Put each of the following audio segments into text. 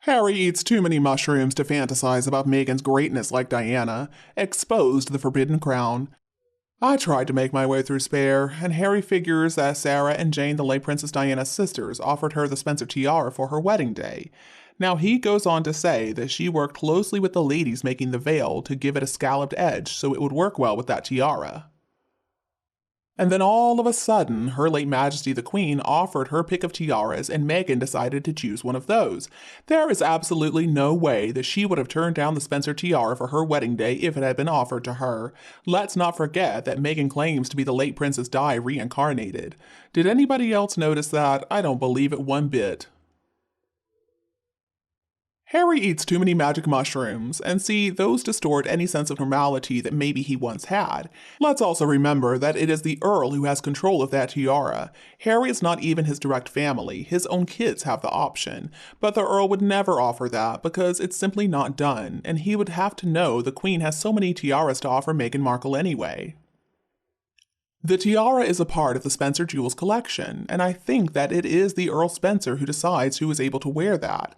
Harry eats too many mushrooms to fantasize about Meghan's greatness like Diana, exposed the Forbidden Crown. I tried to make my way through Spare, and Harry figures that Sarah and Jane, the late Princess Diana's sisters, offered her the Spencer tiara for her wedding day. Now he goes on to say that she worked closely with the ladies making the veil to give it a scalloped edge so it would work well with that tiara. And then all of a sudden, Her Late Majesty the Queen offered her pick of tiaras, and Meghan decided to choose one of those. There is absolutely no way that she would have turned down the Spencer tiara for her wedding day if it had been offered to her. Let's not forget that Meghan claims to be the late Princess Di reincarnated. Did anybody else notice that? I don't believe it one bit. Harry eats too many magic mushrooms, and see, those distort any sense of normality that maybe he once had. Let's also remember that it is the Earl who has control of that tiara. Harry is not even his direct family, his own kids have the option, but the Earl would never offer that because it's simply not done, and he would have to know the Queen has so many tiaras to offer Meghan Markle anyway. The tiara is a part of the Spencer Jewels collection, and I think that it is the Earl Spencer who decides who is able to wear that.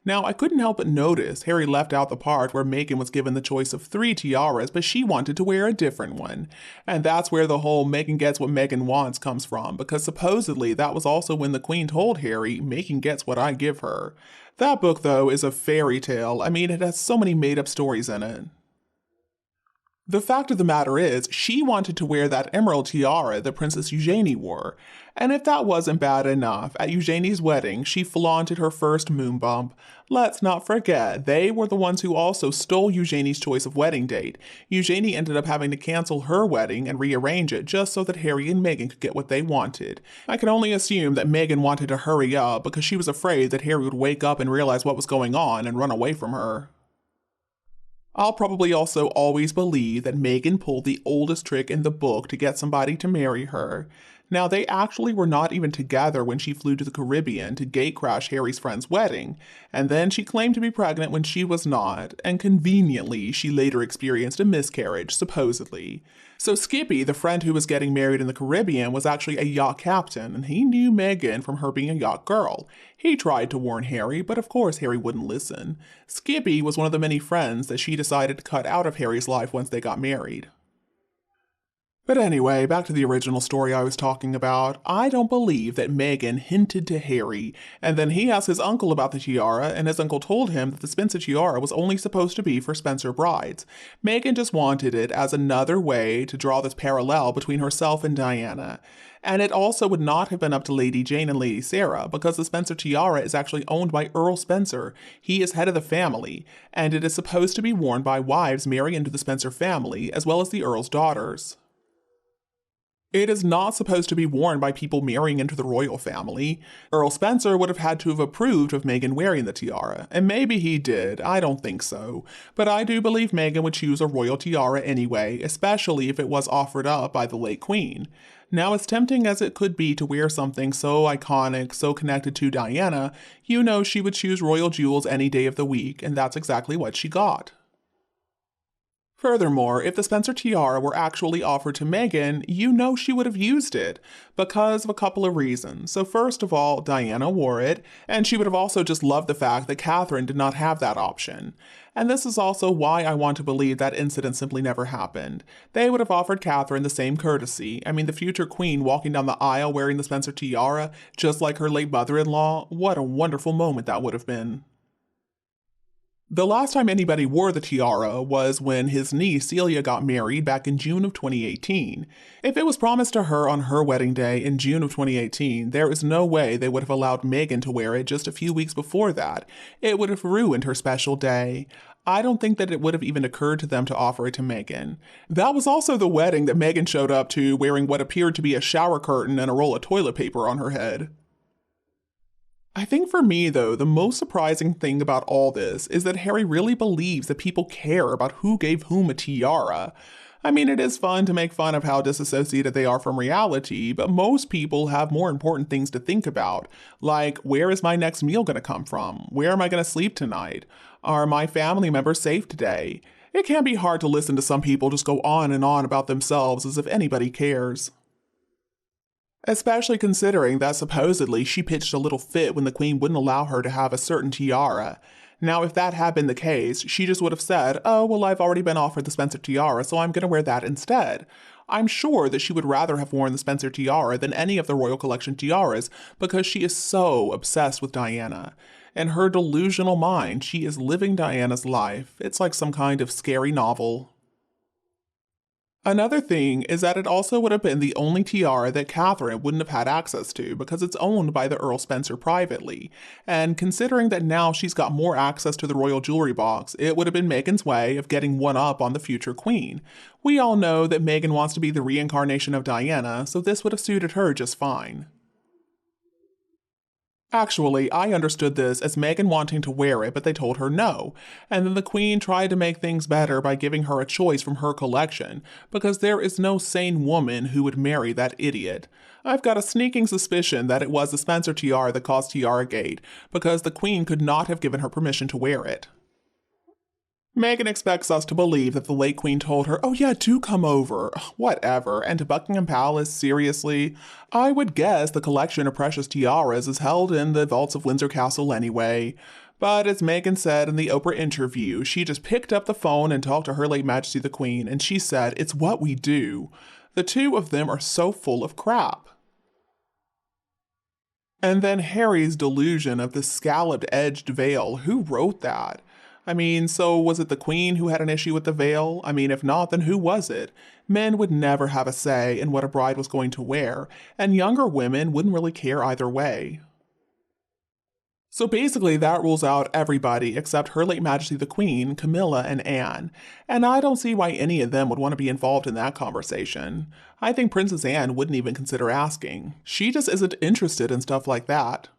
Now, I couldn't help but notice Harry left out the part where Meghan was given the choice of 3 tiaras, but she wanted to wear a different one. And that's where the whole Meghan gets what Meghan wants comes from, because supposedly that was also when the Queen told Harry, Meghan gets what I give her. That book, though, is a fairy tale. I mean, it has so many made-up stories in it. The fact of the matter is, she wanted to wear that emerald tiara that Princess Eugenie wore. And if that wasn't bad enough, at Eugenie's wedding, she flaunted her first moon bump. Let's not forget, they were the ones who also stole Eugenie's choice of wedding date. Eugenie ended up having to cancel her wedding and rearrange it just so that Harry and Meghan could get what they wanted. I can only assume that Meghan wanted to hurry up because she was afraid that Harry would wake up and realize what was going on and run away from her. I'll probably also always believe that Meghan pulled the oldest trick in the book to get somebody to marry her. Now, they actually were not even together when she flew to the Caribbean to gatecrash Harry's friend's wedding, and then she claimed to be pregnant when she was not, and conveniently, she later experienced a miscarriage, supposedly. So Skippy, the friend who was getting married in the Caribbean, was actually a yacht captain, and he knew Meghan from her being a yacht girl. He tried to warn Harry, but of course Harry wouldn't listen. Skippy was one of the many friends that she decided to cut out of Harry's life once they got married. But anyway, back to the original story I was talking about. I don't believe that Meghan hinted to Harry, and then he asked his uncle about the tiara, and his uncle told him that the Spencer tiara was only supposed to be for Spencer brides. Meghan just wanted it as another way to draw this parallel between herself and Diana. And it also would not have been up to Lady Jane and Lady Sarah, because the Spencer tiara is actually owned by Earl Spencer. He is head of the family, and it is supposed to be worn by wives marrying into the Spencer family, as well as the Earl's daughters. It is not supposed to be worn by people marrying into the royal family. Earl Spencer would have had to have approved of Meghan wearing the tiara, and maybe he did, I don't think so. But I do believe Meghan would choose a royal tiara anyway, especially if it was offered up by the late Queen. Now, as tempting as it could be to wear something so iconic, so connected to Diana, you know she would choose royal jewels any day of the week, and that's exactly what she got. Furthermore, if the Spencer tiara were actually offered to Meghan, you know she would have used it, because of a couple of reasons. So first of all, Diana wore it, and she would have also just loved the fact that Catherine did not have that option. And this is also why I want to believe that incident simply never happened. They would have offered Catherine the same courtesy. I mean, the future queen walking down the aisle wearing the Spencer tiara, just like her late mother-in-law, what a wonderful moment that would have been. The last time anybody wore the tiara was when his niece Celia got married back in June of 2018. If it was promised to her on her wedding day in June of 2018, there is no way they would have allowed Meghan to wear it just a few weeks before that. It would have ruined her special day. I don't think that it would have even occurred to them to offer it to Meghan. That was also the wedding that Meghan showed up to wearing what appeared to be a shower curtain and a roll of toilet paper on her head. I think for me, though, the most surprising thing about all this is that Harry really believes that people care about who gave whom a tiara. I mean, it is fun to make fun of how disassociated they are from reality, but most people have more important things to think about, like where is my next meal going to come from? Where am I going to sleep tonight? Are my family members safe today? It can be hard to listen to some people just go on and on about themselves as if anybody cares. Especially considering that supposedly she pitched a little fit when the queen wouldn't allow her to have a certain tiara. Now, if that had been the case, she just would have said, oh, well, I've already been offered the Spencer tiara, so I'm going to wear that instead. I'm sure that she would rather have worn the Spencer tiara than any of the royal collection tiaras because she is so obsessed with Diana. In her delusional mind, she is living Diana's life. It's like some kind of scary novel. Another thing is that it also would have been the only tiara that Catherine wouldn't have had access to because it's owned by the Earl Spencer privately. And considering that now she's got more access to the royal jewelry box, it would have been Meghan's way of getting one up on the future queen. We all know that Meghan wants to be the reincarnation of Diana, so this would have suited her just fine. Actually, I understood this as Meghan wanting to wear it, but they told her no. And then the Queen tried to make things better by giving her a choice from her collection, because there is no sane woman who would marry that idiot. I've got a sneaking suspicion that it was the Spencer tiara that caused Tiara Gate, because the Queen could not have given her permission to wear it. Meghan expects us to believe that the late queen told her, oh yeah, do come over. Whatever. And to Buckingham Palace, seriously? I would guess the collection of precious tiaras is held in the vaults of Windsor Castle anyway. But as Meghan said in the Oprah interview, she just picked up the phone and talked to Her Late Majesty the Queen, and she said, it's what we do. The two of them are so full of crap. And then Harry's delusion of the scalloped-edged veil. Who wrote that? I mean, so was it the Queen who had an issue with the veil? I mean, if not, then who was it? Men would never have a say in what a bride was going to wear, and younger women wouldn't really care either way. So basically, that rules out everybody except Her Late Majesty the Queen, Camilla, and Anne. And I don't see why any of them would want to be involved in that conversation. I think Princess Anne wouldn't even consider asking. She just isn't interested in stuff like that.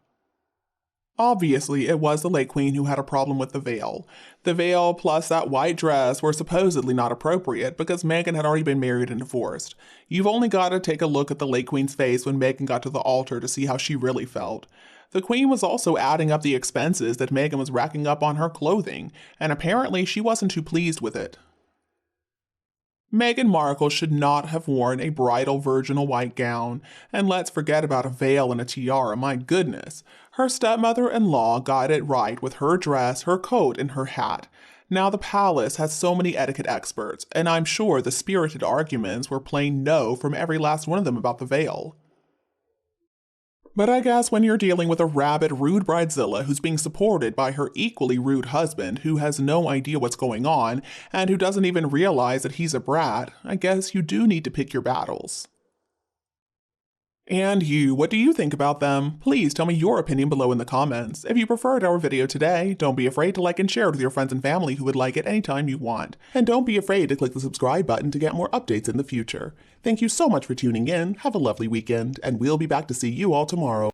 Obviously, it was the late queen who had a problem with the veil. The veil plus that white dress were supposedly not appropriate because Meghan had already been married and divorced. You've only got to take a look at the late queen's face when Meghan got to the altar to see how she really felt. The queen was also adding up the expenses that Meghan was racking up on her clothing, and apparently she wasn't too pleased with it. Meghan Markle should not have worn a bridal virginal white gown, and let's forget about a veil and a tiara, my goodness. Her stepmother-in-law got it right with her dress, her coat, and her hat. Now the palace has so many etiquette experts, and I'm sure the spirited arguments were plain no from every last one of them about the veil. But I guess when you're dealing with a rabid, rude bridezilla who's being supported by her equally rude husband who has no idea what's going on and who doesn't even realize that he's a brat, I guess you do need to pick your battles. And you, what do you think about them? Please tell me your opinion below in the comments. If you preferred our video today, don't be afraid to like and share it with your friends and family who would like it anytime you want. And don't be afraid to click the subscribe button to get more updates in the future. Thank you so much for tuning in, have a lovely weekend, and we'll be back to see you all tomorrow.